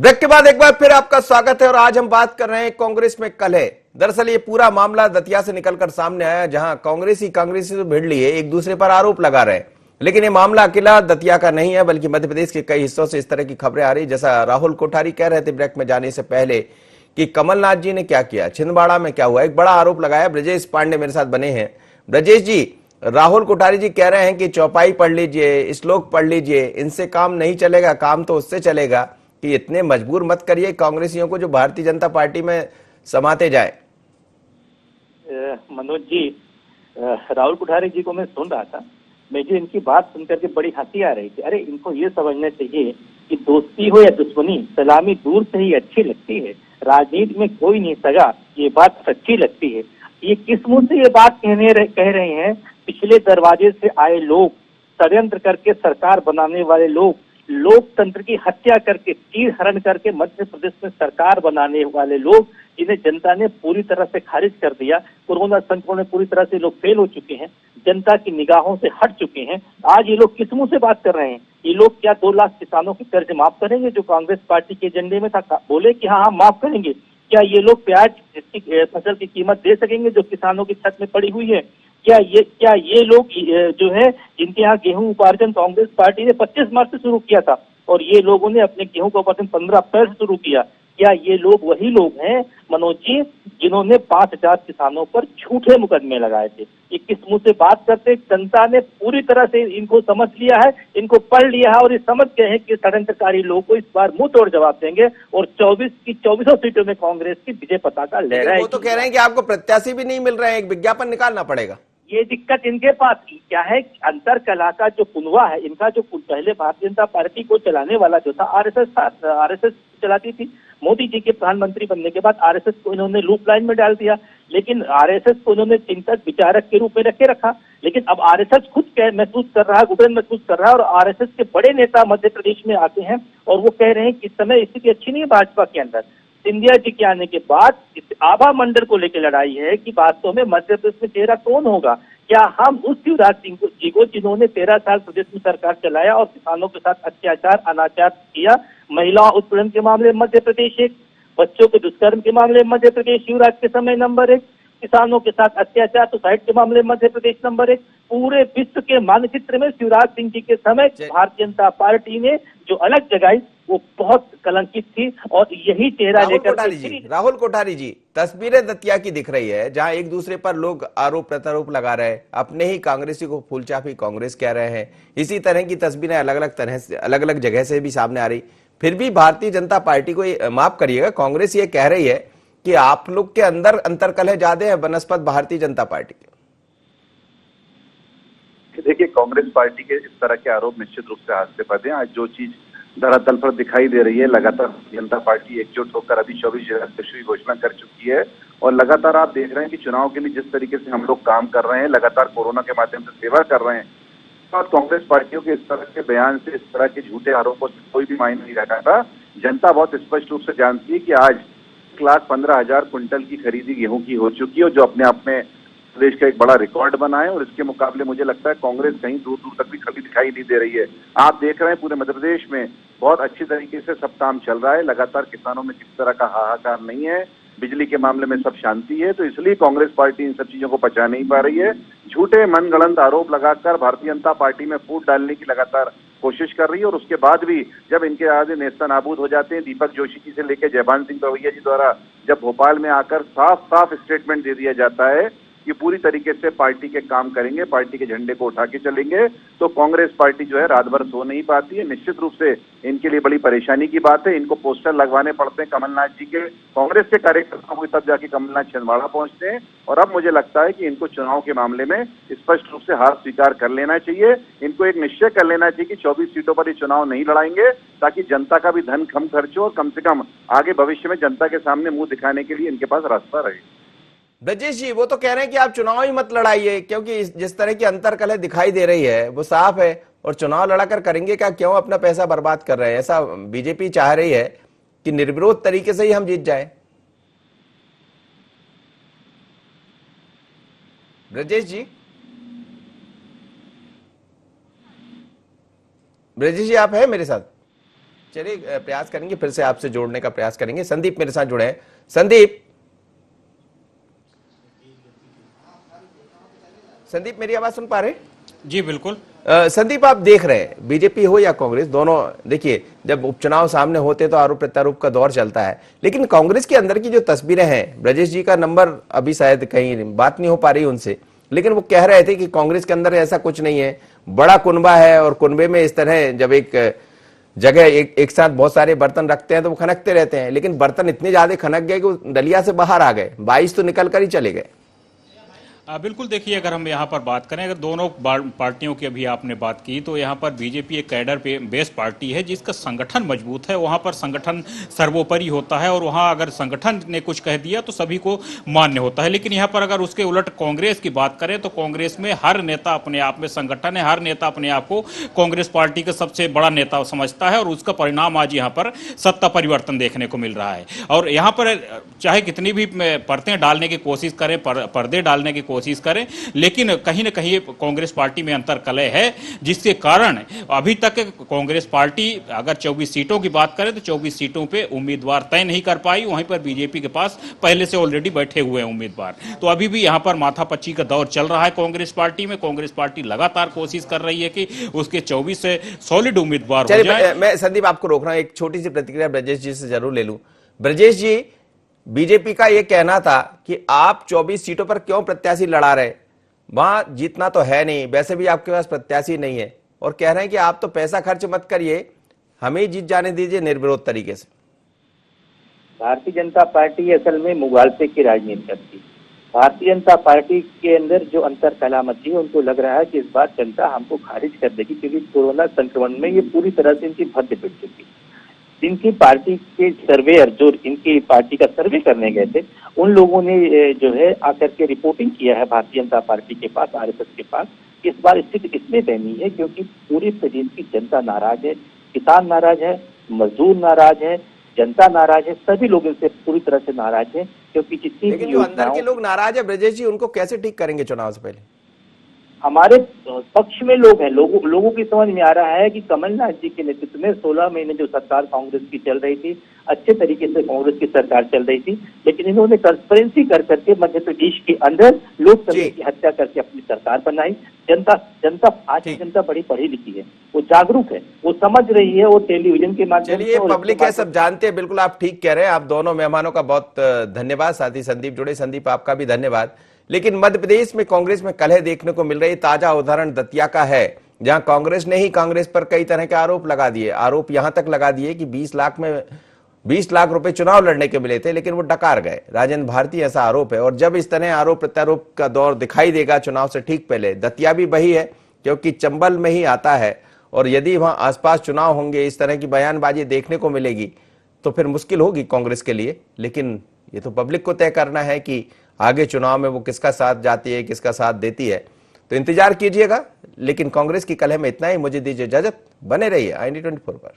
Break के बाद एक बार फिर आपका स्वागत है और आज हम बात कर रहे हैं कांग्रेस में कलह। दरअसल ये पूरा मामला दतिया से निकलकर सामने आया, जहां कांग्रेसी तो भिड़ लिए एक दूसरे पर आरोप लगा रहे हैं। लेकिन ये मामला अकेला दतिया का नहीं है, बल्कि मध्य प्रदेश के कई हिस्सों से इस तरह की खबरें आ रही। जैसा राहुल कोठारी कह रहे थे ब्रेक में जाने से पहले कि कमलनाथ जी ने क्या किया, छिंदवाड़ा में क्या हुआ, एक बड़ा आरोप लगाया। ब्रजेश पांडे मेरे साथ बने हैं। ब्रजेश जी, राहुल कोठारी जी कह रहे हैं कि चौपाई पढ़ लीजिए, श्लोक पढ़ लीजिए, इनसे काम नहीं चलेगा, काम तो उससे चलेगा कि इतने मजबूर मत करिए कांग्रेसियों को जो भारतीय जनता पार्टी में समाते जाए। मनोज जी, राहुल कोठारी जी को मैं सुन रहा था। मुझे इनकी बात सुनकर के बड़ी हंसी आ रही थी। अरे इनको ये समझना चाहिए कि दोस्ती हो या दुश्मनी, सलामी दूर से ही अच्छी लगती है। राजनीति में कोई नहीं सगा, ये बात सच्ची लगती है। ये किस मुंह से ये बात कह रहे हैं? पिछले दरवाजे से आए लोग, षड्यंत्र करके सरकार बनाने वाले लोग, लोकतंत्र की हत्या करके, चीर हरण करके मध्य प्रदेश में सरकार बनाने वाले लोग, जिन्हें जनता ने पूरी तरह से खारिज कर दिया। कोरोना संक्रमण में पूरी तरह से लोग फेल हो चुके हैं, जनता की निगाहों से हट चुके हैं। आज ये लोग किस मुंह से बात कर रहे हैं? ये लोग क्या 2 लाख किसानों के कर्ज माफ करेंगे जो कांग्रेस पार्टी के एजेंडे में था? बोले कि हाँ हम माफ करेंगे। क्या ये लोग प्याज की फसल की कीमत दे सकेंगे जो किसानों की छत में पड़ी हुई है? क्या ये लोग जो है, जिनके यहाँ गेहूं उपार्जन कांग्रेस पार्टी ने 25 मार्च से शुरू किया था और ये लोगों ने अपने गेहूं का उपार्जन 15 अप्रैल से शुरू किया, क्या ये लोग वही लोग हैं मनोज जी जिन्होंने 5,000 किसानों पर झूठे मुकदमे लगाए थे? ये किस मुंह से बात करते? जनता ने पूरी तरह से इनको समझ लिया है, इनको पढ़ लिया है और ये समझ गए हैं कि षड्यंत्रकारी लोग को इस बार मुंह तोड़ जवाब देंगे और 24 की 24 सीटों में कांग्रेस की विजय पताका लहराएगी। वो तो कह रहे हैं कि आपको प्रत्याशी भी नहीं मिल रहे हैं, एक विज्ञापन निकालना पड़ेगा। ये दिक्कत इनके पास की क्या है? अंतर कला का जो कुनवा है इनका, जो पहले भारतीय जनता पार्टी को चलाने वाला जो था आरएसएस चलाती थी। मोदी जी के प्रधानमंत्री बनने के बाद आरएसएस को इन्होंने लूप लाइन में डाल दिया, लेकिन आरएसएस को इन्होंने चिंतक विचारक के रूप में रखे रखा। लेकिन अब आरएसएस खुद महसूस कर रहा है, गुबेन महसूस कर रहा है और आरएसएस के बड़े नेता मध्य प्रदेश में आते हैं और वो कह रहे हैं कि इस समय स्थिति अच्छी नहीं है भाजपा के अंदर। सिंधिया जी के आने के बाद इस आभा मंडल को लेकर लड़ाई है कि वास्तव में मध्य प्रदेश में चेहरा कौन होगा। क्या हम उस शिवराज सिंह जी को, जिन्होंने 13 साल प्रदेश में सरकार चलाया और किसानों के साथ अत्याचार अनाचार किया, महिला उत्पीड़न के मामले में मध्य प्रदेश 1, बच्चों के दुष्कर्म के मामले में मध्य प्रदेश शिवराज के समय नंबर 1, किसानों के साथ अत्याचार सुसाइड के मामले में मध्य प्रदेश नंबर 1, पूरे विश्व के मानचित्र में शिवराज सिंह जी के समय भारतीय जनता पार्टी ने जो अलग जगाई वो बहुत कलंकित थी और यही चेहरा लेकर राहुल कोठारी जी, तस्वीरें दतिया की दिख रही है, जहां एक दूसरे पर लोग आरोप प्रत्यारोप लगा रहे हैं, अपने ही कांग्रेसी को फूलचाफी कांग्रेस कह रहे हैं। इसी तरह की तस्वीरें अलग अलग तरह से, अलग अलग जगह से भी सामने आ रही। फिर भी भारतीय जनता पार्टी को, माफ करिएगा, कांग्रेस ये कह रही है कि आप लोग के अंदर अंतरकलह ज्यादा है बनस्पत भारतीय जनता पार्टी के। देखिए, कांग्रेस पार्टी के इस तरह के आरोप निश्चित रूप से हास्यास्पद हैं। आज जो चीज धरातल पर दिखाई दे रही है, लगातार जनता पार्टी एकजुट होकर अभी 24 की घोषणा कर चुकी है और लगातार आप देख रहे हैं कि चुनाव के लिए जिस तरीके से हम लोग काम कर रहे हैं, लगातार कोरोना के माध्यम से सेवा कर रहे हैं, और कांग्रेस पार्टियों के इस तरह के बयान से, इस तरह के झूठे आरोपों से कोई भी मायने नहीं रखा था। जनता बहुत स्पष्ट रूप से जानती है कि आज 1,15,000 क्विंटल की खरीदी गेहूं की हो चुकी है और जो अपने आप में प्रदेश का एक बड़ा रिकॉर्ड बना है और इसके मुकाबले मुझे लगता है कांग्रेस कहीं दूर दूर तक भी खड़ी दिखाई नहीं दे रही है। आप देख रहे हैं पूरे मध्य प्रदेश में बहुत अच्छी तरीके से सब काम चल रहा है, लगातार किसानों में किसी तरह का हाहाकार नहीं है, बिजली के मामले में सब शांति है। तो इसलिए कांग्रेस पार्टी इन सब चीजों को पचा नहीं पा रही है। झूठे मनगढ़ंत आरोप लगाकर भारतीय जनता पार्टी में फूट डालने की लगातार कोशिश कर रही है और उसके बाद भी जब इनके आगे नेस्ता नाबूद हो जाते हैं, दीपक जोशी जी से लेकर जयभान सिंह पवैया जी द्वारा जब भोपाल में आकर साफ साफ स्टेटमेंट दे दिया जाता है कि पूरी तरीके से पार्टी के काम करेंगे, पार्टी के झंडे को उठा के चलेंगे, तो कांग्रेस पार्टी जो है रात भर सो नहीं पाती है। निश्चित रूप से इनके लिए बड़ी परेशानी की बात है। इनको पोस्टर लगवाने पड़ते हैं कमलनाथ जी के, कांग्रेस के कार्यकर्ताओं को, तब जाके कमलनाथ छिंदवाड़ा पहुंचते हैं। और अब मुझे लगता है कि इनको चुनाव के मामले में स्पष्ट रूप से हार स्वीकार कर लेना चाहिए। इनको एक निश्चय कर लेना चाहिए कि 24 सीटों पर ये चुनाव नहीं लड़ाएंगे, ताकि जनता का भी धन कम खर्च हो और कम से कम आगे भविष्य में जनता के सामने मुंह दिखाने के लिए इनके पास रास्ता रहे। ब्रजेश जी, वो तो कह रहे हैं कि आप चुनाव ही मत लड़ाइए, क्योंकि जिस तरह की अंतरकलह दिखाई दे रही है वो साफ है, और चुनाव लड़ाकर करेंगे क्या, क्यों अपना पैसा बर्बाद कर रहे हैं? ऐसा बीजेपी चाह रही है कि निर्विरोध तरीके से ही हम जीत जाए। ब्रजेश जी, ब्रजेश जी आप है मेरे साथ? चलिए प्रयास करेंगे, फिर से आपसे जोड़ने का प्रयास करेंगे। संदीप मेरे साथ जुड़े हैं। संदीप, संदीप मेरी आवाज सुन पा रहे हैं? जी बिल्कुल। संदीप, आप देख रहे हैं बीजेपी हो या कांग्रेस, दोनों देखिए जब उपचुनाव सामने होते तो आरोप प्रत्यारोप का दौर चलता है, लेकिन कांग्रेस के अंदर की जो तस्वीरें हैं, ब्रजेश जी का नंबर अभी शायद कहीं बात नहीं हो पा रही उनसे, लेकिन वो कह रहे थे कि कांग्रेस के अंदर ऐसा कुछ नहीं है, बड़ा कुनबा है और कुनबे में इस तरह जब एक जगह एक साथ बहुत सारे बर्तन रखते हैं तो वो खनकते रहते हैं, लेकिन बर्तन इतने ज्यादा खनक गए कि वो डलिया से बाहर आ गए, 22 तो निकल कर ही चले गए। बिल्कुल, देखिए अगर हम यहाँ पर बात करें, अगर दोनों पार्टियों की अभी आपने बात की, तो यहाँ पर बीजेपी एक कैडर बेस्ड पार्टी है जिसका संगठन मजबूत है। वहाँ पर संगठन सर्वोपरि होता है और वहाँ अगर संगठन ने कुछ कह दिया तो सभी को मान्य होता है। लेकिन यहाँ पर अगर उसके उलट कांग्रेस की बात करें तो कांग्रेस में हर नेता अपने आप में संगठन है, हर नेता अपने आप को कांग्रेस पार्टी का सबसे बड़ा नेता समझता है और उसका परिणाम आज यहाँ पर सत्ता परिवर्तन देखने को मिल रहा है। और यहाँ पर चाहे कितनी भी परतें डालने की कोशिश करें, पर्दे डालने की कोशिश करें, लेकिन कहीं ना कहीं कांग्रेस पार्टी में अंतर कलह है, जिसके कारण अभी तक कांग्रेस पार्टी अगर 24 सीटों की बात करें तो 24 सीटों पे उम्मीदवार तय नहीं कर पाई। वहीं पर बीजेपी के पास पहले से ऑलरेडी बैठे हुए हैं उम्मीदवार। तो अभी भी यहां पर माथापच्ची का दौर चल रहा है कांग्रेस पार्टी में। कांग्रेस पार्टी लगातार कोशिश कर रही है कि उसके 24 से सॉलिड उम्मीदवार हो जाए। मैं संदीप आपको रोक रहा हूं, एक छोटी सी प्रतिक्रिया ब्रजेश जी से जरूर ले लूं। ब्रजेश जी, बीजेपी का यह कहना था कि आप 24 सीटों पर क्यों प्रत्याशी लड़ा रहे, वहां जीतना तो है नहीं, वैसे भी आपके पास प्रत्याशी नहीं है, और कह रहे हैं कि आप तो पैसा खर्च मत करिए, हमें ही जीत जाने दीजिए निर्विरोध तरीके से। भारतीय जनता पार्टी असल में मुगालसे की राजनीति करती है। भारतीय जनता पार्टी के अंदर जो अंतर कलामती है, उनको लग रहा है कि इस बार जनता हमको खारिज कर देगी, क्योंकि कोरोना संक्रमण में ये पूरी तरह से इनकी भद्द पिट चुकी है। इनकी पार्टी के सर्वेयर जो इनकी पार्टी का सर्वे करने गए थे, उन लोगों ने जो है आकर के रिपोर्टिंग किया है भारतीय जनता पार्टी के पास, आरएसएस के पास। इस बार स्थिति इसलिए दयनीय है क्योंकि पूरे प्रदेश की जनता नाराज है, किसान नाराज है, मजदूर नाराज है, जनता नाराज है, सभी लोग इनसे पूरी तरह से नाराज है। क्योंकि जितनी लेकिन जो अंदर के लोग नाराज है ब्रजेश जी, उनको कैसे ठीक करेंगे चुनाव से पहले? हमारे पक्ष में लोग हैं, लोगों की समझ में आ रहा है कि कमलनाथ जी के नेतृत्व में 16 महीने जो सरकार कांग्रेस की चल रही थी, अच्छे तरीके से कांग्रेस की सरकार चल रही थी, लेकिन इन्होंने ट्रांसपेरेंसी कर करके मध्य प्रदेश के अंदर लोकतंत्र की हत्या करके अपनी सरकार बनाई। जनता आज की जनता बड़ी पढ़ी लिखी है, वो जागरूक है, वो समझ रही है, वो टेलीविजन के माध्यम से, चलिए पब्लिक है, सब जानते हैं, बिल्कुल आप ठीक कह रहे हैं। आप दोनों मेहमानों का बहुत धन्यवाद, साथ ही संदीप जुड़े, संदीप आपका भी धन्यवाद। लेकिन मध्य प्रदेश में कांग्रेस में कलह देखने को मिल रही, ताजा उदाहरण दतिया का है, जहां कांग्रेस ने ही कांग्रेस पर कई तरह के आरोप लगा दिए। आरोप यहां तक लगा दिए कि 20 लाख रुपए चुनाव लड़ने के मिले थे, लेकिन वो डकार गए। राजेंद्र भारती ऐसा आरोप है, और जब इस तरह आरोप प्रत्यारोप का दौर दिखाई देगा चुनाव से ठीक पहले, दतिया भी वही है क्योंकि चंबल में ही आता है, और यदि वहां आसपास चुनाव होंगे, इस तरह की बयानबाजी देखने को मिलेगी तो फिर मुश्किल होगी कांग्रेस के लिए। लेकिन ये तो पब्लिक को तय करना है कि आगे चुनाव में वो किसका साथ जाती है, किसका साथ देती है, तो इंतजार कीजिएगा। लेकिन कांग्रेस की कलह में इतना ही, मुझे दीजिए इजाजत, बने रहिए IND 24 पर।